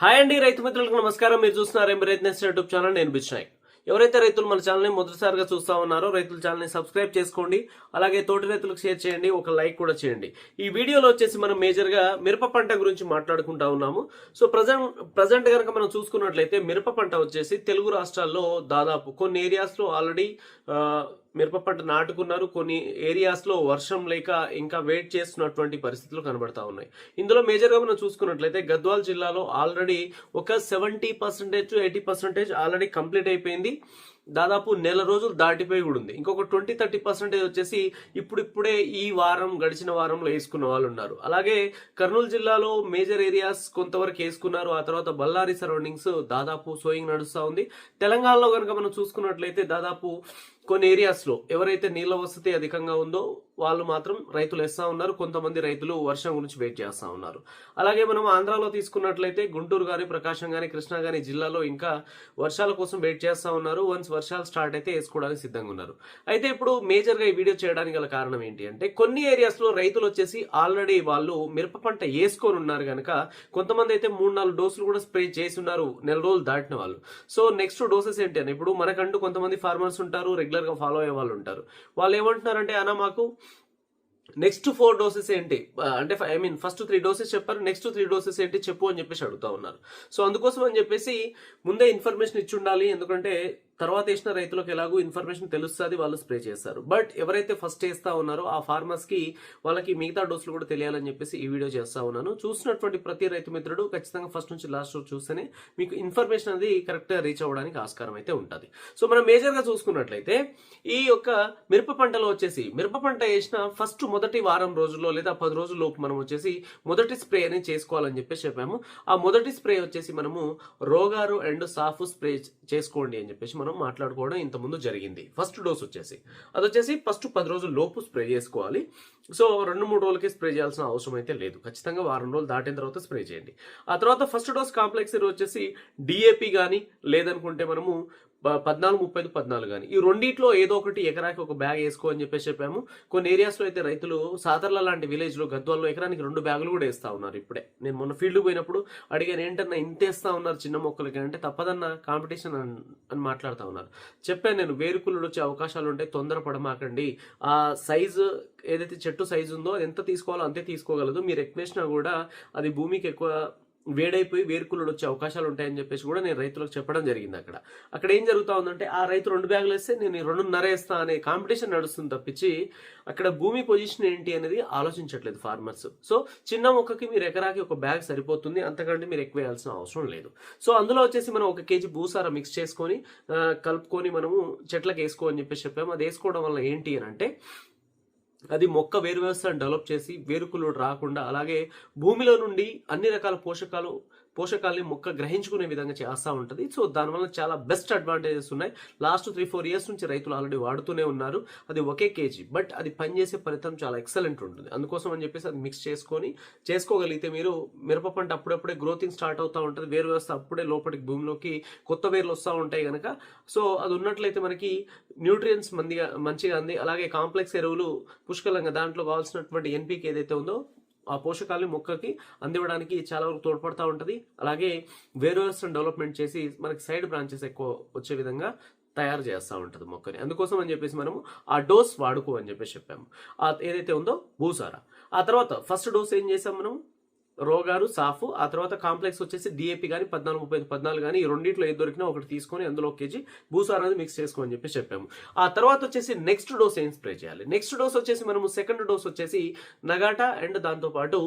Hi అండి, రైతు మిత్రులకు నమస్కారం. మీరు చూస్తున్నారు రైతు యూట్యూబ్ ఛానల్. నేను బిష్నాయ్. ఎవరైతే రైతులు మన ఛానల్ని మొదటిసారిగా చూస్తా ఉన్నారో రైతుల ఛానల్ని సబ్స్క్రైబ్ చేసుకోండి. అలాగే తోటి రైతులకు షేర్ చేయండి, ఒక లైక్ కూడా చేయండి. ఈ వీడియోలో వచ్చేసి మనం మేజర్గా మిరప పంట గురించి మాట్లాడుకుంటా ఉన్నాము. సో ప్రజెంట్ కనుక మనం చూసుకున్నట్లయితే మిరప పంట వచ్చేసి తెలుగు రాష్ట్రాల్లో దాదాపు కొన్ని ఏరియాస్లో ఆల్రెడీ మిరప పంట నాటుకున్నారు. కొన్ని ఏరియాస్లో వర్షం లేక ఇంకా వెయిట్ చేస్తున్నటువంటి పరిస్థితులు కనబడతా ఉన్నాయి. ఇందులో మేజర్గా మనం చూసుకున్నట్లయితే గద్వాల్ జిల్లాలో ఆల్రెడీ ఒక 70% to 80% ఆల్రెడీ కంప్లీట్ అయిపోయింది. దాదాపు నెల రోజులు దాటిపోయి కూడా ఉంది. ఇంకొక 20-30% వచ్చేసి ఇప్పుడిప్పుడే ఈ వారం గడిచిన వారంలో వేసుకున్న వాళ్ళు ఉన్నారు. అలాగే కర్నూలు జిల్లాలో మేజర్ ఏరియాస్ కొంతవరకు వేసుకున్నారు. ఆ తర్వాత బళ్ళారి సరౌండింగ్స్ దాదాపు సోయింగ్ నడుస్తూ ఉంది. తెలంగాణలో కనుక మనం చూసుకున్నట్లయితే దాదాపు కొన్ని ఏరియాస్లో ఎవరైతే నీళ్ల వసతి అధికంగా ఉందో వాళ్ళు మాత్రం రైతులు వేస్తూ ఉన్నారు. కొంతమంది రైతులు వర్షం గురించి వెయిట్ చేస్తూ ఉన్నారు. అలాగే మనం ఆంధ్రాలో తీసుకున్నట్లయితే గుంటూరు కానీ ప్రకాశం కానీ కృష్ణా కానీ జిల్లాలో ఇంకా వర్షాల కోసం వెయిట్ చేస్తూ ఉన్నారు. వన్స్ వర్షాలు స్టార్ట్ అయితే వేసుకోవడానికి సిద్ధంగా ఉన్నారు. అయితే ఇప్పుడు మేజర్గా ఈ వీడియో చేయడానికి గల కారణం ఏంటి అంటే కొన్ని ఏరియాస్లో రైతులు వచ్చేసి ఆల్రెడీ వాళ్ళు మిరప పంట వేసుకొని ఉన్నారు కనుక కొంతమంది అయితే 3-4 డోసులు కూడా స్ప్రే చేసి ఉన్నారు, నెల రోజులు దాటిన వాళ్ళు. సో నెక్స్ట్ డోసెస్ ఏంటి అని ఇప్పుడు మనకంటూ కొంతమంది ఫార్మర్స్ ఉంటారు, రెగ్యులర్గా ఫాలో అయ్యే వాళ్ళు ఉంటారు. వాళ్ళు ఏమంటున్నారంటే అన్న మాకు నెక్స్ట్ 4 డోసెస్ ఏంటి అంటే ఫస్ట్ 3 డోసెస్ చెప్పారు, నెక్స్ట్ 3 డోసెస్ ఏంటి చెప్పు అని చెప్పేసి అడుగుతా ఉన్నారు. సో అందుకోసం అని చెప్పేసి ముందే ఇన్ఫర్మేషన్ ఇచ్చి ఉండాలి. ఎందుకంటే తర్వాత వేసిన రైతులకు ఎలాగో ఇన్ఫర్మేషన్ తెలుస్తుంది, వాళ్ళు స్ప్రే చేస్తారు. బట్ ఎవరైతే ఫస్ట్ వేస్తా ఉన్నారో ఆ ఫార్మర్స్ కి వాళ్ళకి మిగతా డోసులు కూడా తెలియాలని చెప్పేసి ఈ వీడియో చేస్తా ఉన్నాను. చూసినటువంటి ప్రతి రైతు మిత్రుడు ఖచ్చితంగా ఫస్ట్ నుంచి లాస్ట్ రోజు చూస్తేనే మీకు ఇన్ఫర్మేషన్ అనేది కరెక్ట్ గా రీచ్ అవ్వడానికి ఆస్కారం అయితే ఉంటుంది. సో మనం మేజర్ గా చూసుకున్నట్లయితే ఈ యొక్క మిరప పంటలో వచ్చేసి మిరప పంట వేసిన ఫస్ట్ మొదటి వారం రోజుల్లో లేదా 10 రోజుల లోపు మనం వచ్చేసి మొదటి స్ప్రే అనేది చేసుకోవాలని చెప్పేసి చెప్పాము. ఆ మొదటి స్ప్రే వచ్చేసి మనము రోగారు అండ్ సాఫ్ స్ప్రే చేసుకోండి అని చెప్పేసి మనం మాట్లాడుకోవడం ఇంతకుముందు జరిగింది. ఫస్ట్ డోస్ వచ్చేసి అది వచ్చేసి ఫస్ట్ 10 రోజుల లోపు స్ప్రే చేసుకోవాలి. సో 2-3 రోజులకి స్ప్రే చేయాల్సిన అవసరం అయితే లేదు. ఖచ్చితంగా వారం రోజులు దాటిన తర్వాత స్ప్రే చేయండి. ఆ తర్వాత ఫస్ట్ డోస్ కాంప్లెక్స్ వచ్చేసి డిఏపి కానీ లేదనుకుంటే మనము 14-35-14 కానీ ఈ రెండిట్లో ఏదో ఒకటి ఎకరాకి ఒక బ్యాగ్ వేసుకో అని చెప్పేసి చెప్పాము. కొన్ని ఏరియాస్లో అయితే రైతులు సాదర్ల లాంటి విలేజ్లో గద్వాల్లో ఎకరానికి 2 బ్యాగులు కూడా వేస్తా ఉన్నారు. ఇప్పుడే నేను మొన్న ఫీల్డ్ పోయినప్పుడు అడిగాను, ఏంటన్నా ఇంత వేస్తా ఉన్నారు చిన్న మొక్కలకి అంటే తప్పదన్న కాంపిటీషన్ అని మాట్లాడుతూ ఉన్నారు. చెప్పాను నేను, వేరుకుళ్ళు వచ్చే అవకాశాలు ఉంటాయి, తొందరపడమాకండి. ఆ సైజు ఏదైతే చెట్టు సైజు ఉందో అది ఎంత తీసుకోవాలో అంతే తీసుకోగలదు. మీరు ఎక్కువేసినా కూడా అది భూమికి ఎక్కువ వేడైపోయి వేరుకుళ్ళు వచ్చే అవకాశాలు ఉంటాయని చెప్పేసి కూడా నేను రైతులకు చెప్పడం జరిగింది. అక్కడ ఏం జరుగుతా ఉందంటే ఆ రైతు 2 బ్యాగులు వేస్తే నేను 2.5 వేస్తా అనే కాంపిటీషన్ నడుస్తుంది తప్పించి అక్కడ భూమి పొజిషన్ ఏంటి అనేది ఆలోచించట్లేదు ఫార్మర్స్. సో చిన్న మొక్కకి మీరు ఎకరాకి ఒక బ్యాగ్ సరిపోతుంది, అంతకంటే మీరు ఎక్కువ వేయాల్సిన అవసరం లేదు. సో అందులో వచ్చేసి మనం 1 kg భూసార మిక్స్ చేసుకొని కలుపుకొని మనము చెట్లకు వేసుకో అని చెప్పేసి చెప్పాము. అది వేసుకోవడం వల్ల ఏంటి అని అంటే అది మొక్క వేరు వ్యవస్థను డెవలప్ చేసి వేరుకులు రాకుండా అలాగే భూమిలో నుండి అన్ని రకాల పోషకాలని మొక్క గ్రహించుకునే విధంగా చేస్తూ ఉంటుంది. సో దానివల్ల చాలా బెస్ట్ అడ్వాంటేజెస్ ఉన్నాయి. లాస్ట్ 3-4 ఇయర్స్ నుంచి రైతులు ఆల్రెడీ వాడుతూనే ఉన్నారు. అది 1 kg, బట్ అది పనిచేసే ఫలితం చాలా ఎక్సలెంట్ ఉంటుంది. అందుకోసం అని చెప్పేసి అది మిక్స్ చేసుకోగలిగితే మీరు మిరప పంట అప్పుడప్పుడే గ్రోతింగ్ స్టార్ట్ అవుతూ ఉంటుంది. వేరు వ్యవస్థ అప్పుడే లోపలికి భూమిలోకి కొత్త వేర్లు వస్తూ ఉంటాయి కనుక సో అది ఉన్నట్లయితే మనకి న్యూట్రియన్స్ మంచిగా అంది. అలాగే కాంప్లెక్స్ ఎరువులు పుష్కలంగా దాంట్లో కావాల్సినటువంటి ఎన్పికే ఏదైతే ఉందో ఆ పోషకాలు మొక్కకి అందివ్వడానికి చాలా వరకు తోడ్పడతా ఉంటుంది. అలాగే వేరు వ్యవస్థను డెవలప్మెంట్ చేసి మనకి సైడ్ బ్రాంచెస్ ఎక్కువ వచ్చే విధంగా తయారు చేస్తూ ఉంటుంది మొక్కని. అందుకోసం అని చెప్పేసి మనము ఆ డోస్ వాడుకో అని చెప్పేసి చెప్పాము. ఏదైతే ఉందో భూసార. ఆ తర్వాత ఫస్ట్ డోస్ ఏం చేసాం మనం, రోగారు సాఫ్. ఆ తర్వాత కాంప్లెక్స్ వచ్చేసి డిఏపి కానీ 14-35-14 కానీ ఈ రెండిట్లో ఏది దొరికినా ఒకటి తీసుకొని అందులో 1 kg భూసార అనేది మిక్స్ చేసుకోని చెప్పి చెప్పాము. ఆ తర్వాత వచ్చేసి నెక్స్ట్ డోస్ ఏం స్ప్రే చేయాలి. నెక్స్ట్ డోస్ వచ్చేసి మనము సెకండ్ డోస్ వచ్చేసి నగాటా అండ్ దాంతోపాటు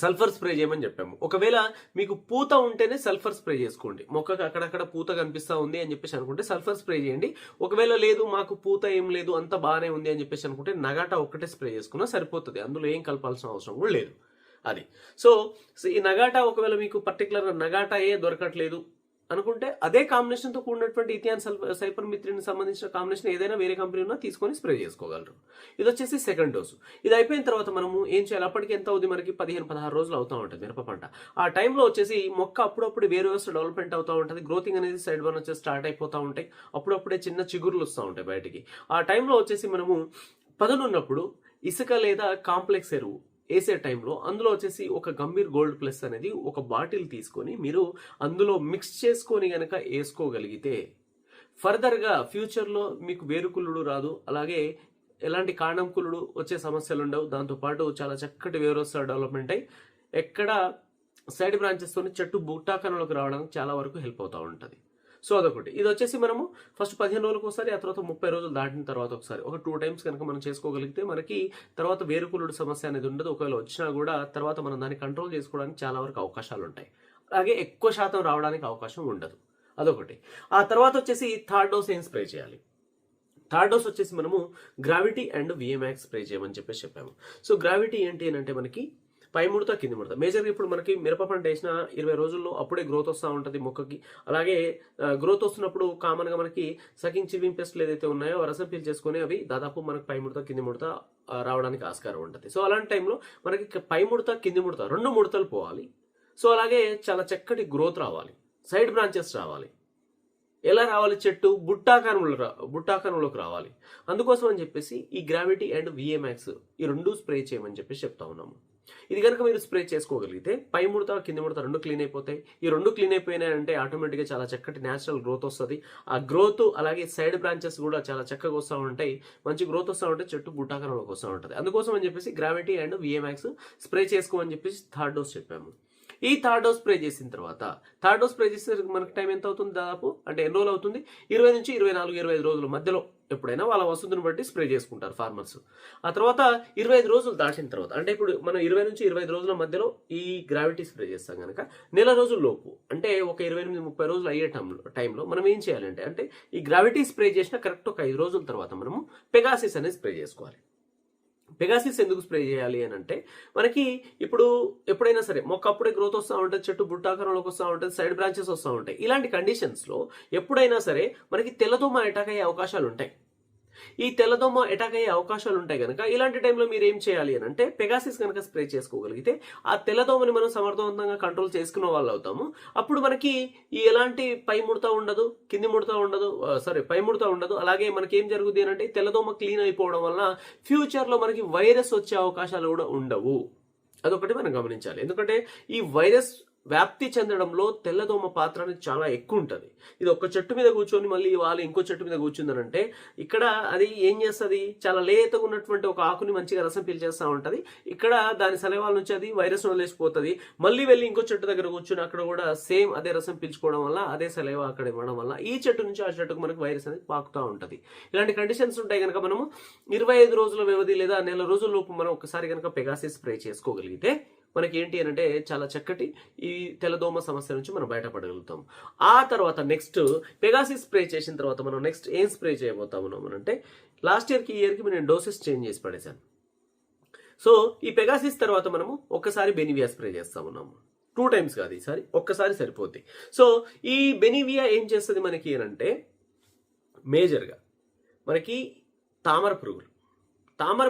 సల్ఫర్ స్ప్రే చేయమని చెప్పాము. ఒకవేళ మీకు పూత ఉంటేనే సల్ఫర్ స్ప్రే చేసుకోండి. మొక్కకు అక్కడక్కడ పూత కనిపిస్తా ఉంది అని చెప్పేసి అనుకుంటే సల్ఫర్ స్ప్రే చేయండి. ఒకవేళ లేదు మాకు పూత ఏం లేదు అంత బాగానే ఉంది అని చెప్పేసి అనుకుంటే నగాటా ఒక్కటే స్ప్రే చేసుకున్నా సరిపోతుంది. అందులో ఏం కలపాల్సిన అవసరం కూడా లేదు. అది సో ఈ నగాటా ఒకవేళ మీకు పర్టికులర్గా నగాటా దొరకట్లేదు అనుకుంటే అదే కాంబినేషన్తో కూడినటువంటి ఇథియాన్ సైపర్మిత్రిన్ సంబంధించిన కాంబినేషన్ ఏదైనా వేరే కంపెనీ ఉన్నా తీసుకొని స్ప్రే చేసుకోగలరు. ఇది వచ్చేసి సెకండ్ డోసు. ఇది అయిపోయిన తర్వాత మనము ఏం చేయాలి, అప్పటికి ఎంత అవుతుంది మనకి 15-16 రోజులు అవుతూ ఉంటుంది మిరప పంట. ఆ టైంలో వచ్చేసి మొక్క అప్పుడప్పుడు వేరు వ్యవస్థ డెవలప్మెంట్ అవుతూ ఉంటుంది, గ్రోతింగ్ అనేది సైడ్ బర్న్ వచ్చేసి స్టార్ట్ అయిపోతూ ఉంటాయి, అప్పుడప్పుడే చిన్న చిగురులు వస్తూ ఉంటాయి బయటికి. ఆ టైంలో వచ్చేసి మనము పదునున్నప్పుడు ఇసుక లేదా కాంప్లెక్స్ ఎరువు వేసే టైంలో అందులో వచ్చేసి ఒక గంభీర్ గోల్డ్ ప్లస్ అనేది ఒక బాటిల్ తీసుకొని మీరు అందులో మిక్స్ చేసుకొని గనక వేసుకోగలిగితే ఫర్దర్గా ఫ్యూచర్లో మీకు వేరుకుళ్ళుడు రాదు, అలాగే ఎలాంటి కాండం కుళ్ళుడు వచ్చే సమస్యలు ఉండవు. దాంతోపాటు చాలా చక్కటి వేర్ డెవలప్మెంట్ అయ్యి ఎక్కడ సైడ్ బ్రాంచెస్తోని చెట్టు బుట్టాకరణలోకి రావడానికి చాలా వరకు హెల్ప్ అవుతూ ఉంటుంది. సో అదొకటి. ఇది వచ్చేసి మనము ఫస్ట్ 15 రోజులకు ఒకసారి, ఆ తర్వాత 30 రోజులు దాటిన తర్వాత ఒకసారి, ఒక 2 టైమ్స్ కనుక మనం చేసుకోగలిగితే మనకి తర్వాత వేరుకుళ్ళుడు సమస్య అనేది ఉండదు. ఒకవేళ వచ్చినా కూడా తర్వాత మనం దాన్ని కంట్రోల్ చేసుకోవడానికి చాలా వరకు అవకాశాలు ఉంటాయి. అలాగే ఎక్కువ శాతం రావడానికి అవకాశం ఉండదు. అదొకటి. ఆ తర్వాత వచ్చేసి థర్డ్ డోస్ ఏం స్ప్రే చేయాలి? థర్డ్ డోస్ వచ్చేసి మనము గ్రావిటీ అండ్ విఎమాక్స్ స్ప్రే చేయమని చెప్పాము. సో గ్రావిటీ ఏంటి అని అంటే మనకి పై ముడత కింది ముడత. మేజర్గా ఇప్పుడు మనకి మిరప పంట వేసిన 20 రోజుల్లో అప్పుడే గ్రోత్ వస్తూ ఉంటుంది మొక్కకి. అలాగే గ్రోత్ వస్తున్నప్పుడు కామన్గా మనకి సకింగ్ చివింగ్ పెస్ట్లు ఏదైతే ఉన్నాయో రసం పీల్చేసుకొని అవి దాదాపు మనకి పై ముడత కింది ముడత రావడానికి ఆస్కారం ఉంటుంది. సో అలాంటి టైంలో మనకి పై ముడత కింది ముడత 2 ముడతలు పోవాలి. సో అలాగే చాలా చక్కటి గ్రోత్ రావాలి, సైడ్ బ్రాంచెస్ రావాలి. ఎలా రావాలి? చెట్టు బుట్టాకారంలోకి రావాలి. అందుకోసం అని చెప్పేసి ఈ గ్రావిటీ అండ్ విఎమాక్స్ ఈ 2 స్ప్రే చేయమని చెప్పేసి చెప్తా ఉన్నాము. ఇది కనుక మీరు స్ప్రే చేసుకోగలిగితే పై ముడత కింది ముడత 2 క్లీన్ అయిపోతాయి. ఈ 2 క్లీన్ అయిపోయినాయంటే ఆటోమేటిక్గా చాలా చక్కటి న్యాచురల్ గ్రోత్ వస్తుంది. ఆ గ్రోత్ అలాగే సైడ్ బ్రాంచెస్ కూడా చాలా చక్కగా వస్తూ ఉంటాయి. మంచి గ్రోత్ వస్తూ ఉంటే చెట్టు బుట్టాకారంలోకి వస్తూ ఉంటుంది. అందుకోసం అని చెప్పేసి గ్రావిటీ అండ్ విఎమాక్స్ స్ప్రే చేసుకోమని చెప్పేసి థర్డ్ డోస్ చెప్పాము. ఈ థర్డ్ డోస్ స్ప్రే చేసిన తర్వాత మనకి టైం ఎంత అవుతుంది? దాదాపు అంటే ఎన్ని రోజులు అవుతుంది? 20 నుంచి 24, 25 రోజుల మధ్యలో ఎప్పుడైనా వాళ్ళ వసతుని బట్టి స్ప్రే చేసుకుంటారు ఫార్మర్స్. ఆ తర్వాత 25 రోజులు దాటిన తర్వాత, అంటే ఇప్పుడు మనం 20 నుంచి 25 రోజుల మధ్యలో ఈ గ్రావిటీ స్ప్రే చేస్తాం కనుక నెల రోజుల లోపు, అంటే ఒక 28-30 రోజులు అయ్యే టైంలో మనం ఏం చేయాలంటే, అంటే ఈ గ్రావిటీ స్ప్రే చేసిన కరెక్ట్ ఒక 5 రోజుల తర్వాత మనము పెగాసిస్ అనేది స్ప్రే చేసుకోవాలి. పెగాసిస్ ఎందుకు స్ప్రే చేయాలి అని అంటే, మనకి ఇప్పుడు ఎప్పుడైనా సరే మొక్క అప్పుడే గ్రోత్ వస్తూ ఉంటుంది, చెట్టు బుట్టాకారంలోకి వస్తూ ఉంటుంది, సైడ్ బ్రాంచెస్ వస్తూ ఉంటాయి. ఇలాంటి కండిషన్స్లో ఎప్పుడైనా సరే మనకి తెల్లదోమ అటాక్ అయ్యే అవకాశాలు ఉంటాయి. ఈ తెల్లదోమ అటాక్ అయ్యే అవకాశాలు ఉంటాయి కనుక ఇలాంటి టైంలో మీరు ఏం చేయాలి అని అంటే, పెగాసిస్ కనుక స్ప్రే చేసుకోగలిగితే ఆ తెల్లదోమని మనం సమర్థవంతంగా కంట్రోల్ చేసుకున్న వాళ్ళు అవుతాము. అప్పుడు మనకి ఈ ఎలాంటి పై ముడత ఉండదు, కింది ముడత ఉండదు, పై ముడత ఉండదు. అలాగే మనకి ఏం జరుగుతుంది అని అంటే, తెల్లదోమ క్లీన్ అయిపోవడం వల్ల ఫ్యూచర్లో మనకి వైరస్ వచ్చే అవకాశాలు కూడా ఉండవు. అదొకటి మనం గమనించాలి. ఎందుకంటే ఈ వైరస్ వ్యాప్తి చెందడంలో తెల్లదోమ పాత్ర అనేది చాలా ఎక్కువ ఉంటుంది. ఇది ఒక చెట్టు మీద కూర్చొని మళ్ళీ వాళ్ళు ఇంకో చెట్టు మీద కూర్చుందనంటే ఇక్కడ అది ఏం చేస్తుంది? చాలా లేతగా ఉన్నటువంటి ఒక ఆకుని మంచిగా రసం పీల్చేస్తూ ఉంటుంది. ఇక్కడ దాని సలైవాల నుంచి అది వైరస్ వదిలేసిపోతుంది. మళ్ళీ వెళ్ళి ఇంకో చెట్టు దగ్గర కూర్చుని అక్కడ కూడా సేమ్ అదే రసం పీల్చుకోవడం వల్ల, అదే సలైవా అక్కడ ఇవ్వడం వల్ల ఈ చెట్టు నుంచి ఆ చెట్టుకు మనకు వైరస్ అనేది పాకుతూ ఉంటుంది. ఇలాంటి కండిషన్స్ ఉంటాయి కనుక మనము 25 రోజుల వ్యవధి లేదా నెల రోజుల లోపు మనం ఒకసారి కనుక పెగాసిస్ స్ప్రే చేసుకోగలిగితే మనకి ఏంటి అని అంటే చాలా చక్కటి ఈ తెల్లదోమ సమస్య నుంచి మనం బయటపడగలుగుతాం. ఆ తర్వాత నెక్స్ట్ పెగాసిస్ స్ప్రే చేసిన తర్వాత మనం నెక్స్ట్ ఏం స్ప్రే చేయబోతాము అంటే, లాస్ట్ ఇయర్కి ఈ ఇయర్కి నేను డోసెస్ చేంజ్ చేసి పడేశాను. సో ఈ పెగాసిస్ తర్వాత మనము ఒక్కసారి బెనివియా స్ప్రే చేస్తా ఉన్నాము. 2 టైమ్స్ కాదు, ఈసారి ఒక్కసారి సరిపోద్ది. సో ఈ బెనివియా ఏం చేస్తుంది మనకి అని అంటే, మేజర్గా మనకి తామర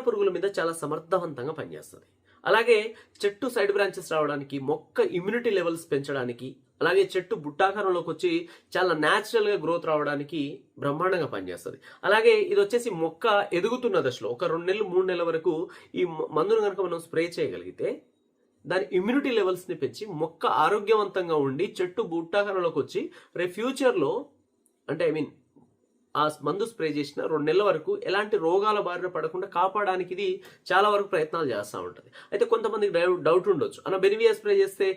పురుగుల మీద చాలా సమర్థవంతంగా పనిచేస్తుంది. అలాగే చెట్టు సైడ్ బ్రాంచెస్ రావడానికి, మొక్క ఇమ్యూనిటీ లెవెల్స్ పెంచడానికి, అలాగే చెట్టు బుట్టాకారంలోకి వచ్చి చాలా న్యాచురల్గా గ్రోత్ రావడానికి బ్రహ్మాండంగా పనిచేస్తుంది. అలాగే ఇది వచ్చేసి మొక్క ఎదుగుతున్న దశలో ఒక 2 నెలలు 3 నెలల వరకు ఈ మందును కనుక మనం స్ప్రే చేయగలిగితే దాని ఇమ్యూనిటీ లెవెల్స్ని పెంచి మొక్క ఆరోగ్యవంతంగా ఉండి చెట్టు బుట్టాకారంలోకి వచ్చి రేపు ఫ్యూచర్లో అంటే ఆ మందు స్ప్రే చేసిన 2 నెలల వరకు ఎలాంటి రోగాల బారిన పడకుండా కాపాడడానికి ఇది చాలా వరకు ప్రయత్నాలు చేస్తూ ఉంటుంది. అయితే కొంతమందికి డౌట్ ఉండొచ్చు, అన్న బెనివియా స్ప్రే చేస్తే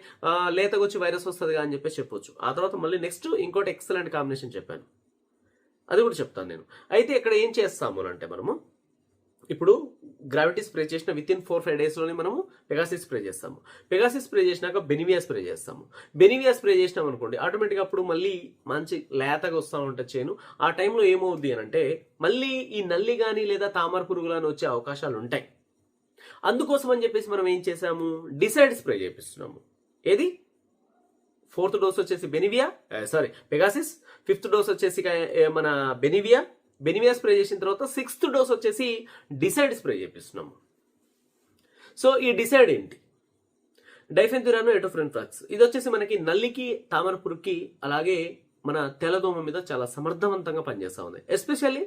లేతగా వచ్చి వైరస్ వస్తుంది అని చెప్పేసి చెప్పొచ్చు. ఆ తర్వాత మళ్ళీ నెక్స్ట్ ఇంకోటి ఎక్సలెంట్ కాంబినేషన్ చెప్పాను, అది కూడా చెప్తాను నేను. అయితే ఇక్కడ ఏం చేస్తాము అంటే, మనము ఇప్పుడు గ్రావిటీ స్ప్రే చేసిన విత్ ఇన్ 4-5 డేస్లోనే మనము పెగాసిస్ స్ప్రే చేస్తాము. పెగాసిస్ స్ప్రే చేసినాక బెనివియా స్ప్రే చేస్తాము. బెనివియా స్ప్రే చేసినాం అనుకోండి, ఆటోమేటిక్గా అప్పుడు మళ్ళీ మంచి లేతగా వస్తూ ఉంటుంది చేను. ఆ టైంలో ఏమవుద్ది అని అంటే, మళ్ళీ ఈ నల్లి కానీ లేదా తామర పురుగులు అని వచ్చే అవకాశాలు ఉంటాయి. అందుకోసం అని చెప్పేసి మనం ఏం చేసాము, డిసైడ్ స్ప్రే చేపిస్తున్నాము. ఏది 4th డోస్ వచ్చేసి పెగాసిస్, 5th డోస్ వచ్చేసి మన బెనివియా స్ప్రే చేసిన తర్వాత 6th డోస్ వచ్చేసి డిసైడ్ స్ప్రే చేపిస్తున్నాము. సో ఈ డిసైడ్ ఏంటి? డైఫెన్థ్యూరాన్ ఎటోఫ్రెన్ఫ్రాక్స్. ఇది వచ్చేసి మనకి నల్లికి, తామర పురుగుకి, అలాగే మన తెల్లదోమ మీద చాలా సమర్థవంతంగా పనిచేస్తూ ఉంది. ఎస్పెషల్లీ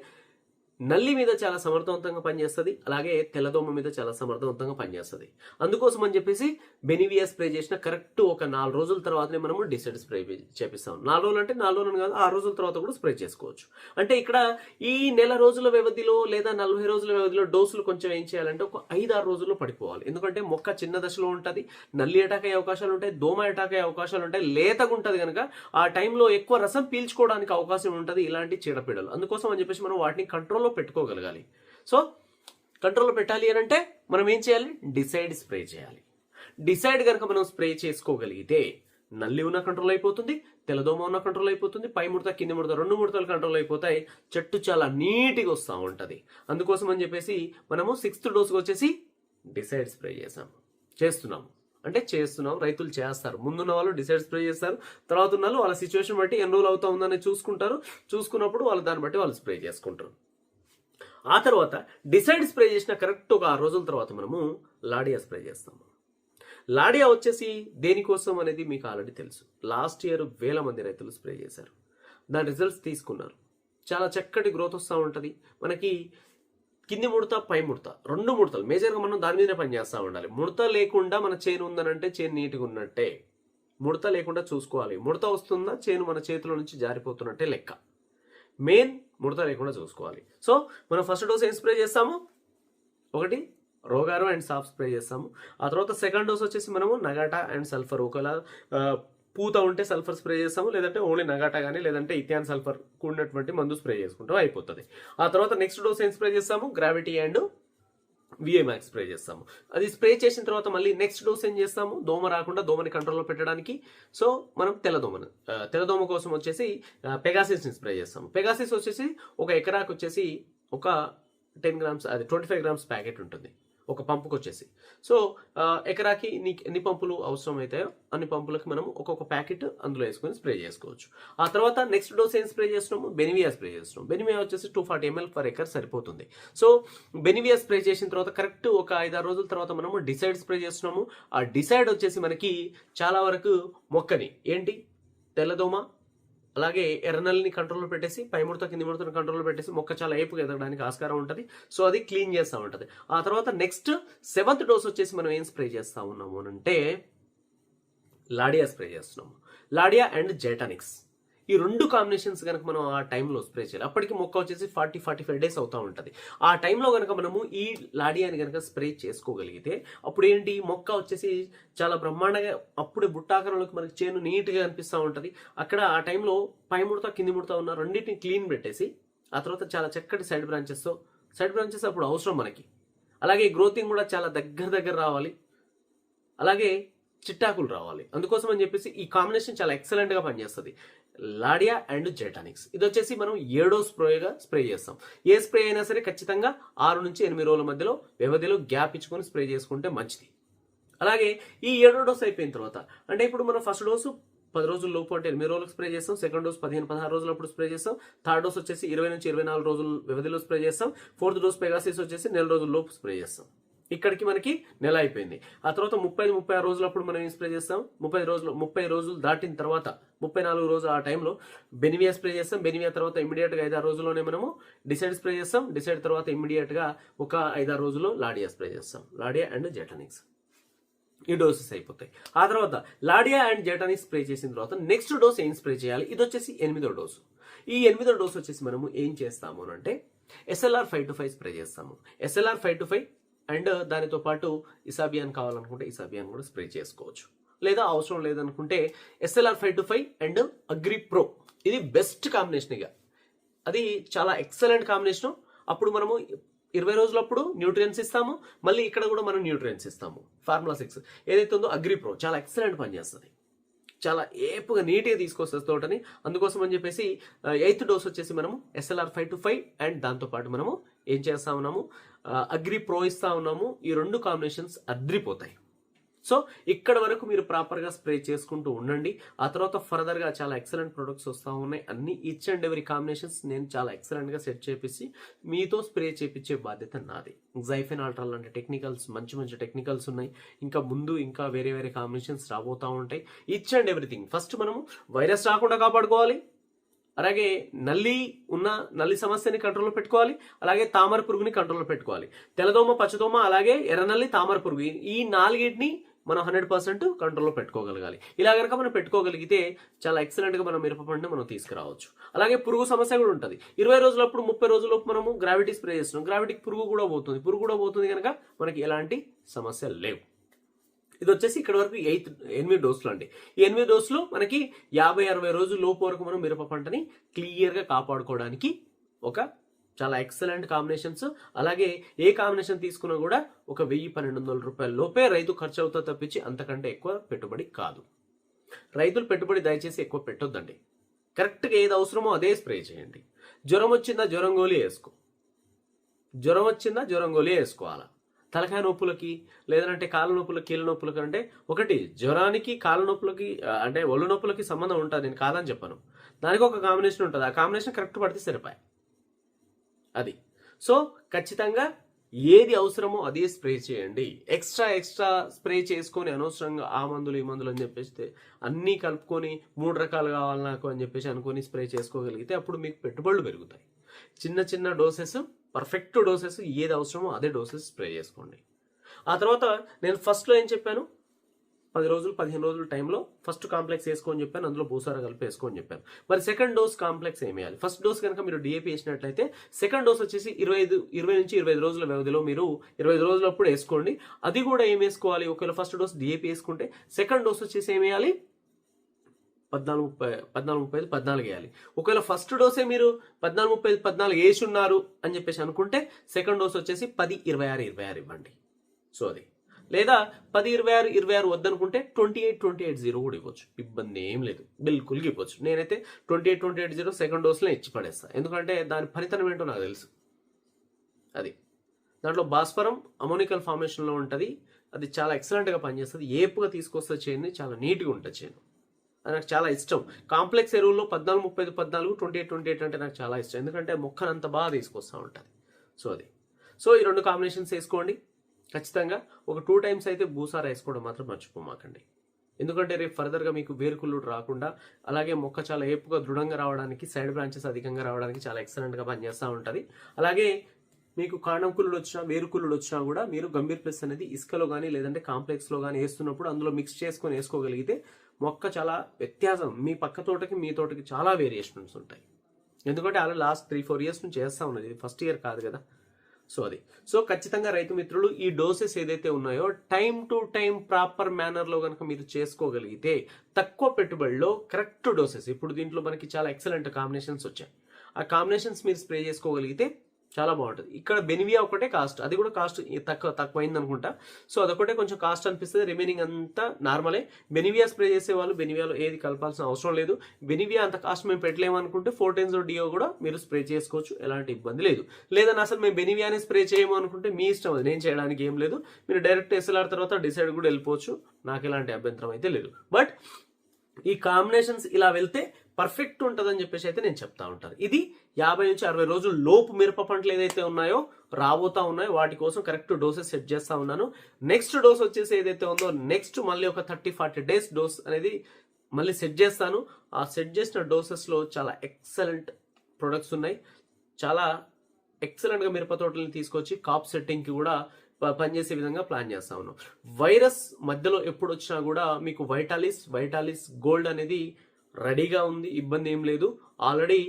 నల్లి మీద చాలా సమర్థవంతంగా పనిచేస్తుంది, అలాగే తెల్లదోమ మీద చాలా సమర్థవంతంగా పనిచేస్తుంది. అందుకోసం అని చెప్పేసి బెనివియా స్ప్రే చేసిన కరెక్ట్ ఒక 4 రోజుల తర్వాతనే మనము డిసైడ్ స్ప్రే చేపిస్తాం. 4 రోజులు అంటే 4 రోజులు కాదు, 6 రోజుల తర్వాత కూడా స్ప్రే చేసుకోవచ్చు. అంటే ఇక్కడ ఈ నెల రోజుల వ్యవధిలో లేదా 40 రోజుల వ్యవధిలో డోసులు కొంచెం ఏం చేయాలంటే ఒక 5-6 రోజుల్లో పడిపోవాలి. ఎందుకంటే మొక్క చిన్న దశలో ఉంటుంది, నల్లి అటాక్ అయ్యే అవకాశాలు ఉంటాయి, దోమ అటాక్ అయ్యే అవకాశాలు ఉంటాయి, లేతగా ఉంటుంది కనుక ఆ టైంలో ఎక్కువ రసం పీల్చుకోవడానికి అవకాశం ఉంటుంది ఇలాంటి చీడపీడలు. అందుకోసం అని చెప్పేసి మనం వాటిని కంట్రోల్లో పెట్టుకోగలగాలి. సో కంట్రోల్లో పెట్టాలి అని అంటే మనం ఏం చేయాలి? డిసైడ్ స్ప్రే చేయాలి. డిసైడ్ కనుక మనం స్ప్రే చేసుకోగలిగితే నల్లి ఉన్న కంట్రోల్ అయిపోతుంది, తెల్లదోమ ఉన్న కంట్రోల్ అయిపోతుంది, పై ముడత కింది ముడత 2 ముడతలు కంట్రోల్ అయిపోతాయి, చెట్టు చాలా నీట్గా వస్తూ ఉంటుంది. అందుకోసం అని చెప్పేసి మనము 6th డోస్కి వచ్చేసి డిసైడ్ స్ప్రే చేస్తున్నాము. రైతులు చేస్తారు. ముందున్న వాళ్ళు డిసైడ్ స్ప్రే చేస్తారు, తర్వాత ఉన్న వాళ్ళు వాళ్ళ సిచ్యువేషన్ బట్టి ఎన్ని రోజులు అవుతా ఉందని చూసుకున్నప్పుడు వాళ్ళు దాన్ని బట్టి వాళ్ళు స్ప్రే చేసుకుంటారు. ఆ తర్వాత డిసైడ్ స్ప్రే చేసిన కరెక్ట్ ఒక 6 రోజుల తర్వాత మనము లాడియా స్ప్రే చేస్తాము. లాడియా వచ్చేసి దేనికోసం అనేది మీకు ఆల్రెడీ తెలుసు. లాస్ట్ ఇయర్ వేల మంది రైతులు స్ప్రే చేశారు, దాని రిజల్ట్స్ తీసుకున్నారు. చాలా చక్కటి గ్రోత్ వస్తూ ఉంటుంది. మనకి కింది ముడత పై ముడత 2 ముడతలు మేజర్గా మనం దాని మీదనే పని చేస్తూ ఉండాలి. ముడత లేకుండా మన చేను ఉందనంటే చేను నీట్గా ఉన్నట్టే. ముడత లేకుండా చూసుకోవాలి. ముడత వస్తుందా చేను మన చేతిలో నుంచి జారిపోతున్నట్టే లెక్క. మెయిన్ ముడత లేకుండా చూసుకోవాలి. సో మనం ఫస్ట్ డోస్ ఏం స్ప్రే చేస్తాము? ఒకటి రోగారు అండ్ సాఫ్ స్ప్రే చేస్తాము. ఆ తర్వాత సెకండ్ డోస్ వచ్చేసి మనము నగాటా అండ్ సల్ఫర్. ఒకవేళ పూత ఉంటే సల్ఫర్ స్ప్రే చేస్తాము, లేదంటే ఓన్లీ నగాటా కానీ లేదంటే ఇథియాన్ సల్ఫర్ కూడినటువంటి మందు స్ప్రే చేసుకుంటాం, అయిపోతుంది. ఆ తర్వాత నెక్స్ట్ డోస్ ఏం స్ప్రే చేస్తాము? గ్రావిటీ అండ్ విఏమాక్స్ స్ప్రే చేస్తాము. అది స్ప్రే చేసిన తర్వాత మళ్ళీ నెక్స్ట్ డోస్ ఏం చేస్తాము? దోమ రాకుండా దోమని కంట్రోల్లో పెట్టడానికి సో మనం తెల్లదోమ కోసం వచ్చేసి పెగాసిస్ని స్ప్రే చేస్తాము. పెగాసిస్ వచ్చేసి ఒక ఎకరాకు వచ్చేసి ఒక 10 గ్రామ్స్, అది 25 గ్రామ్స్ ప్యాకెట్ ఉంటుంది ఒక పంపుకి వచ్చేసి. సో ఎకరాకి ఎన్ని పంపులు అవసరం అవుతాయో అన్ని పంపులకి మనం ఒక్కొక్క ప్యాకెట్ అందులో వేసుకొని స్ప్రే చేసుకోవచ్చు. ఆ తర్వాత నెక్స్ట్ డోస్ ఏం స్ప్రే చేస్తున్నాము? బెనివియా స్ప్రే చేస్తున్నాం. బెనివియా వచ్చేసి 240 ml per acre సరిపోతుంది. సో బెనివియా స్ప్రే చేసిన తర్వాత కరెక్ట్ ఒక 5-6 రోజుల తర్వాత మనము డిసైడ్ స్ప్రే చేస్తున్నాము. ఆ డిసైడ్ వచ్చేసి మనకి చాలా వరకు మొక్కని ఏంటి తెల్లదోమ అలాగే ఎర్రనల్లిని కంట్రోల్లో పెట్టేసి పై ముడత కింది ముడతను కంట్రోల్లో పెట్టేసి మొక్క చాలా ఏపుగా ఎదగడానికి ఆస్కారం ఉంటుంది. సో అది క్లీన్ చేస్తూ ఉంటుంది. ఆ తర్వాత నెక్స్ట్ 7th డోస్ వచ్చేసి మనం ఏం స్ప్రే చేస్తూ ఉన్నాము అంటే లాడియా స్ప్రే చేస్తున్నాము. లాడియా అండ్ జైటానిక్స్ ఈ 2 కాంబినేషన్స్ కనుక మనం ఆ టైంలో స్ప్రే చేయాలి. అప్పటికి మొక్క వచ్చేసి 40-45 డేస్ అవుతూ ఉంటుంది. ఆ టైంలో కనుక మనము ఈ లాడియాని కనుక స్ప్రే చేసుకోగలిగితే అప్పుడు ఏంటి మొక్క వచ్చేసి చాలా బ్రహ్మాండంగా అప్పుడే బుట్టాకారంలోకి మనకి చేను నీట్గా అనిపిస్తూ ఉంటుంది. అక్కడ ఆ టైంలో పై ముడత కింది ముడత ఉన్న రెండింటిని క్లీన్ పెట్టేసి ఆ తర్వాత చాలా చక్కటి సైడ్ బ్రాంచెస్ అప్పుడు అవసరం మనకి. అలాగే గ్రోతింగ్ కూడా చాలా దగ్గర రావాలి, అలాగే చిట్టాకులు రావాలి. అందుకోసం అని చెప్పేసి ఈ కాంబినేషన్ చాలా ఎక్సలెంట్గా పనిచేస్తుంది. లాడియా అండ్ జైటానిక్స్ ఇది వచ్చేసి మనం 7వ స్ప్రే చేస్తాం. ఏ స్ప్రే అయినా సరే ఖచ్చితంగా 6 నుంచి 8 రోజుల వ్యవధిలో గ్యాప్ ఇచ్చుకొని స్ప్రే చేసుకుంటే మంచిది. అలాగే ఈ 7వ డోస్ అయిపోయిన తర్వాత అంటే ఇప్పుడు మనం ఫస్ట్ డోసు 10 రోజుల లోపు అంటే 8 రోజులకు స్ప్రే చేస్తాం, సెకండ్ డోస్ 15-16 రోజులప్పుడు స్ప్రే చేస్తాం, థర్డ్ డోస్ వచ్చేసి 20 నుంచి 24 రోజుల వ్యవధిలో స్ప్రే చేస్తాం, 4th డోస్ పెగాసిస్ వచ్చేసి నెల రోజుల లోపు స్ప్రే చేస్తాం. ఇక్కడికి మనకి నెల అయిపోయింది. ఆ తర్వాత 30-36 రోజులప్పుడు మనం ఏం స్ప్రే చేస్తాం? 30 రోజులు దాటిన తర్వాత 34 రోజులు ఆ టైంలో బెనివియా స్ప్రే చేస్తాం. బెనివియా తర్వాత ఇమీడియట్గా 5-6 రోజుల్లోనే మనము డిసైడ్ స్ప్రే చేస్తాం. డిసైడ్ తర్వాత ఇమీడియట్గా ఒక 5-6 రోజుల్లో లాడియా స్ప్రే చేస్తాం. లాడియా అండ్ జైటానిక్స్ ఈ డోసెస్ అయిపోతాయి. ఆ తర్వాత లాడియా అండ్ జైటానిక్స్ స్ప్రే చేసిన తర్వాత నెక్స్ట్ డోస్ ఏం స్ప్రే చేయాలి? ఇది వచ్చేసి 8వ డోసు. ఈ 8వ డోస్ వచ్చేసి మనము ఏం చేస్తాము అంటే SLR 5-5 స్ప్రే చేస్తాము. SLR 5-5 అండ్ దానితో పాటు ఇసాబియాన్ కావాలనుకుంటే ఇసాబియాన్ కూడా స్ప్రే చేసుకోవచ్చు, లేదా అవసరం లేదనుకుంటే SLR 5-5 అండ్ అగ్రి ప్రో ఇది బెస్ట్ కాంబినేషన్. ఇక అది చాలా ఎక్సలెంట్ కాంబినేషన్. అప్పుడు మనము 20 రోజులప్పుడు న్యూట్రియన్స్ ఇస్తాము, మళ్ళీ ఇక్కడ కూడా మనం న్యూట్రియన్స్ ఇస్తాము. ఫార్ములా 6 ఏదైతే ఉందో అగ్రి ప్రో చాలా ఎక్సలెంట్ పనిచేస్తుంది, చాలా ఏపుగా నీట్గా తీసుకొస్తుంది తోటని. అందుకోసం అని చెప్పేసి 8th డోస్ వచ్చేసి మనము SLR 5-5 అండ్ దాంతోపాటు మనము ఏం చేస్తా ఉన్నాము? అగ్రి ప్రో ఇస్తా ఉన్నాము. ఈ 2 కాంబినేషన్స్ అద్రిపోతాయి. సో ఇక్కడ వరకు మీరు ప్రాపర్గా స్ప్రే చేసుకుంటూ ఉండండి. ఆ తర్వాత ఫర్దర్గా చాలా ఎక్సలెంట్ ప్రొడక్ట్స్ వస్తూ ఉన్నాయి. అన్ని ఈచ్ అండ్ ఎవరీ కాంబినేషన్స్ నేను చాలా ఎక్సలెంట్గా సెట్ చేపించి మీతో స్ప్రే చేపించే బాధ్యత నాది. జైఫెన్ అల్ట్రా లాంటి టెక్నికల్స్ మంచి టెక్నికల్స్ ఉన్నాయి. ఇంకా ముందు ఇంకా వేరే కాంబినేషన్స్ రాబోతూ ఉంటాయి. ఈచ్ అండ్ ఎవ్రీథింగ్ ఫస్ట్ మనము వైరస్ రాకుండా కాపాడుకోవాలి, అలాగే నల్లి సమస్యని కంట్రోల్లో పెట్టుకోవాలి, అలాగే తామర పురుగుని కంట్రోల్లో పెట్టుకోవాలి. తెల్లదోమ, పచ్చదోమ, అలాగే ఎర్రనల్లి, తామర పురుగు, ఈ 4టిని మనం 100% కంట్రోల్లో పెట్టుకోగలగాలి. ఇలా కనుక మనం పెట్టుకోగలిగితే చాలా ఎక్సలెంట్గా మనం మిరప పంటని మనం తీసుకురావచ్చు. అలాగే పురుగు సమస్య కూడా ఉంటుంది. 20 రోజులప్పుడు 30 రోజులప్పుడు మనము గ్రావిటీ స్ప్రే చేస్తున్నాం, గ్రావిటీకి పురుగు కూడా పోతుంది కనుక మనకి ఎలాంటి సమస్యలు లేవు. ఇది వచ్చేసి ఇక్కడ వరకు 8 డోసులు అండి. ఈ 8 డోసులు మనకి 50-60 రోజుల లోపు వరకు మనం మిరప పంటని క్లియర్గా కాపాడుకోవడానికి ఒక చాలా ఎక్సలెంట్ కాంబినేషన్స్. అలాగే ఏ కాంబినేషన్ తీసుకున్నా కూడా ఒక 1000-1200 రూపాయల లోపే రైతు ఖర్చు అవుతా తప్పించి అంతకంటే ఎక్కువ పెట్టుబడి కాదు. రైతులు పెట్టుబడి దయచేసి ఎక్కువ పెట్టొద్దండి. కరెక్ట్గా ఏది అవసరమో అదే స్ప్రే చేయండి. జ్వరం వచ్చిందా జ్వరం గోళీ వేసుకోవాలా. తలకాయ నొప్పులకి లేదంటే కాళ్ళ నొప్పులకి, కీళ్ళ నొప్పులకి, అంటే ఒకటి జ్వరానికి కాళ్ళ నొప్పులకి అంటే ఒళ్ళు నొప్పులకి సంబంధం ఉంటుంది, నేను కాదని చెప్పను. దానికి ఒక కాంబినేషన్ ఉంటుంది, ఆ కాంబినేషన్ కరెక్ట్ పడితే సరిపోయి అది. సో ఖచ్చితంగా ఏది అవసరమో అదే స్ప్రే చేయండి. ఎక్స్ట్రా స్ప్రే చేసుకొని అనవసరంగా ఆ మందులు ఈ మందులు అని చెప్పేసి అన్నీ కలుపుకొని 3 రకాలు కావాలి నాకు అని చెప్పేసి అనుకొని స్ప్రే చేసుకోగలిగితే అప్పుడు మీకు పెట్టుబడులు పెరుగుతాయి. చిన్న డోసెస్, పర్ఫెక్ట్ డోసెస్, ఏది అవసరమో అదే డోసెస్ స్ప్రే చేసుకోండి. ఆ తర్వాత నేను ఫస్ట్లో ఏం చెప్పాను, 10 రోజులు 15 రోజుల టైంలో ఫస్ట్ కాంప్లెక్స్ వేసుకోని చెప్పాను, అందులో భూసార కలిపి వేసుకోని చెప్పాను. మరి సెకండ్ డోస్ కాంప్లెక్స్ ఏమి వేయాలి? ఫస్ట్ డోస్ కనుక మీరు డిఏపి వేసినట్లయితే సెకండ్ డోస్ వచ్చేసి 20 నుంచి 25 రోజుల వ్యవధిలో మీరు 25 రోజులప్పుడు వేసుకోండి. అది కూడా ఏం వేసుకోవాలి, ఒకవేళ ఫస్ట్ డోస్ డిఏపి వేసుకుంటే సెకండ్ డోస్ వచ్చేసి ఏమి వేయాలి, 14-35-14 వేయాలి. ఒకవేళ ఫస్ట్ డోసే మీరు 14-35-14 వేసి ఉన్నారు అని చెప్పేసి అనుకుంటే సెకండ్ డోస్ వచ్చేసి 10-26-26 ఇవ్వండి. సో అది, లేదా 10-26-26 వద్దనుకుంటే 28-28-0 కూడా ఇవ్వచ్చు, ఇబ్బంది ఏం లేదు, బిల్కుల్గా ఇవ్వచ్చు. నేనైతే 28-28-0 సెకండ్ డోస్లో ఇచ్చి పడేస్తాను, ఎందుకంటే దాని ఫలితం ఏంటో నాకు తెలుసు. అది దాంట్లో భాస్వరం అమోనికల్ ఫార్మేషన్లో ఉంటుంది, అది చాలా ఎక్సలెంట్గా పనిచేస్తుంది, ఏపుగా తీసుకొస్తే చేయండి, చాలా నీట్గా ఉంటుంది చేను. అది నాకు చాలా ఇష్టం. కాంప్లెక్స్ ఎరువుల్లో 14-35-14, 28-28 అంటే నాకు చాలా ఇష్టం, ఎందుకంటే మొక్కను అంత బాగా తీసుకొస్తూ ఉంటుంది. సో అది, సో ఈ 2 కాంబినేషన్స్ వేసుకోండి. ఖచ్చితంగా ఒక 2 times అయితే భూసార వేసుకోవడం మాత్రం మర్చిపోమాకండి, ఎందుకంటే రేపు ఫర్దర్గా మీకు వేరుకుళ్ళు రాకుండా, అలాగే మొక్క చాలా ఏపుగా దృఢంగా రావడానికి, సైడ్ బ్రాంచెస్ అధికంగా రావడానికి చాలా ఎక్సలెంట్గా పనిచేస్తూ ఉంటుంది. అలాగే మీకు కాండం కుళ్ళుడు వచ్చినా వేరుకుళ్ళుడు వచ్చినా కూడా మీరు గంభీర్ ప్లస్ అనేది ఇసుకలో కానీ లేదంటే కాంప్లెక్స్లో కానీ వేస్తున్నప్పుడు అందులో మిక్స్ చేసుకొని వేసుకోగలిగితే మొక్క చాలా వ్యత్యాసం, మీ పక్క తోటకి మీ తోటకి చాలా వేరియేషన్స్ ఉంటాయి. ఎందుకంటే అలా లాస్ట్ 3-4 years నుంచి చేస్తూ ఉన్నది, ఇది ఫస్ట్ ఇయర్ కాదు కదా. సో అది, సో ఖచ్చితంగా రైతు మిత్రులు ఈ డోసెస్ ఏదైతే ఉన్నాయో టైం టు టైం ప్రాపర్ మేనర్లో కనుక మీరు చేసుకోగలిగితే తక్కువ పెట్టుబడిలో కరెక్ట్ డోసెస్, ఇప్పుడు దీంట్లో మనకి చాలా ఎక్సలెంట్ కాంబినేషన్స్ వచ్చాయి, ఆ కాంబినేషన్స్ మీరు స్ప్రే చేసుకోగలిగితే చాలా బాగుంటుంది. ఇక్కడ బెనివియా ఒకటే కాస్ట్, అది కూడా కాస్ట్ తక్కువైంది అనుకుంటా. సో అదొకటే కొంచెం కాస్ట్ అనిపిస్తుంది, రిమైనింగ్ అంతా నార్మలే. బెనివియా స్ప్రే చేసే వాళ్ళు బెనివియాలో ఏది కలపాల్సిన అవసరం లేదు. బెనివియా అంత కాస్ట్ మేము పెట్టలేము అనుకుంటే 4 times డియో కూడా మీరు స్ప్రే చేసుకోవచ్చు, ఎలాంటి ఇబ్బంది లేదు. లేదని అసలు మేము బెనివియాని స్ప్రే చేయము అనుకుంటే మీ ఇష్టం, అది నేను చేయడానికి ఏం లేదు. మీరు డైరెక్ట్ ఎస్ఎల్ఆర్ తర్వాత డిసైడ్ కూడా వెళ్ళిపోవచ్చు, నాకు ఎలాంటి అభ్యంతరం అయితే లేదు. బట్ ఈ కాంబినేషన్స్ ఇలా వెళ్తే పర్ఫెక్ట్ ఉంటుందని చెప్పేసి అయితే నేను చెప్తా ఉంటాను. ఇది 50 నుంచి 60 రోజుల లోపు మిరప పంటలు ఏదైతే ఉన్నాయో రాబోతా ఉన్నాయో వాటి కోసం కరెక్ట్ డోసెస్ సెట్ చేస్తా ఉన్నాను. నెక్స్ట్ డోస్ వచ్చేసి ఏదైతే ఉందో నెక్స్ట్ మళ్ళీ ఒక 30-40 days డోస్ అనేది మళ్ళీ సెట్ చేస్తాను. ఆ సెట్ చేసిన డోసెస్లో చాలా ఎక్సలెంట్ ప్రొడక్ట్స్ ఉన్నాయి, చాలా ఎక్సలెంట్గా మిరప తోటలను తీసుకొచ్చి కాప్ సెట్టింగ్కి కూడా పనిచేసే విధంగా ప్లాన్ చేస్తా ఉన్నాం. వైరస్ మధ్యలో ఎప్పుడు వచ్చినా కూడా మీకు వైటాలిస్ గోల్డ్ అనేది రెడీగా ఉంది, ఇబ్బంది ఏం లేదు. ఆల్రెడీ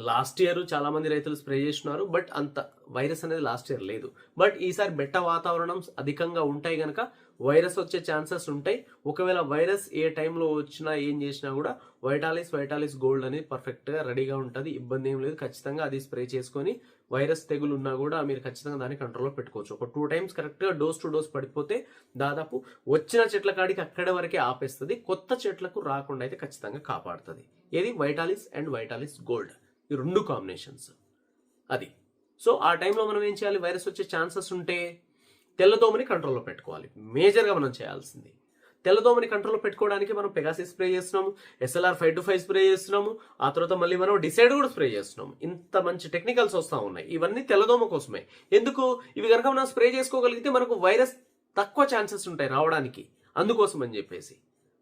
లాస్ట్ ఇయర్ చాలా మంది రైతులు స్ప్రే చేస్తున్నారు, బట్ అంత వైరస్ అనేది లాస్ట్ ఇయర్ లేదు. బట్ ఈసారి బెట్ట వాతావరణం అధికంగా ఉంటాయి కనుక వైరస్ వచ్చే ఛాన్సెస్ ఉంటాయి. ఒకవేళ వైరస్ ఏ టైంలో వచ్చినా ఏం చేసినా కూడా వైటాలిస్ గోల్డ్ అనేది పర్ఫెక్ట్గా రెడీగా ఉంటుంది, ఇబ్బంది ఏం లేదు. ఖచ్చితంగా అది స్ప్రే చేసుకొని వైరస్ తెగులు ఉన్నా కూడా మీరు ఖచ్చితంగా దాన్ని కంట్రోల్లో పెట్టుకోవచ్చు. ఒక 2 times కరెక్ట్గా డోస్ టు డోస్ పడిపోతే దాదాపు వచ్చిన చెట్ల కాడికి అక్కడి వరకే ఆపేస్తుంది, కొత్త చెట్లకు రాకుండా అయితే ఖచ్చితంగా కాపాడుతుంది. ఏది వైటాలిస్ గోల్డ్, ఈ 2 కాంబినేషన్స్ అది. సో ఆ టైంలో మనం ఏం చేయాలి, వైరస్ వచ్చే ఛాన్సెస్ ఉంటే తెల్లదోమని కంట్రోల్లో పెట్టుకోవాలి, మేజర్గా మనం చేయాల్సింది. తెల్లదోమని కంట్రోల్లో పెట్టుకోవడానికి మనం పెగాసిస్ స్ప్రే చేస్తున్నాము, SLR 5-5 స్ప్రే చేస్తున్నాము, ఆ తర్వాత మళ్ళీ మనం డిసైడ్ కూడా స్ప్రే చేస్తున్నాము. ఇంత మంచి టెక్నికల్స్ వస్తూ ఉన్నాయి, ఇవన్నీ తెల్లదోమ కోసమే. ఎందుకు, ఇవి కనుక మనం స్ప్రే చేసుకోగలిగితే మనకు వైరస్ తక్కువ ఛాన్సెస్ ఉంటాయి రావడానికి, అందుకోసం అని చెప్పేసి.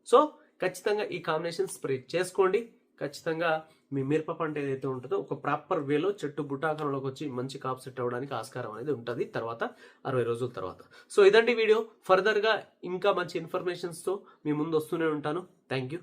సో ఖచ్చితంగా ఈ కాంబినేషన్ స్ప్రే చేసుకోండి, ఖచ్చితంగా మీ మిరప పంట ఏదైతే ఉంటుందో ఒక ప్రాపర్ వేలో చెట్టు బుట్టాకారంలోకి వచ్చి మంచి కాపు సెట్ అవ్వడానికి ఆస్కారం అనేది ఉంటుంది తర్వాత 60 రోజుల తర్వాత. సో ఇదండి వీడియో. ఫర్దర్గా ఇంకా మంచి ఇన్ఫర్మేషన్స్తో మీ ముందు వస్తూనే ఉంటాను. Thank you.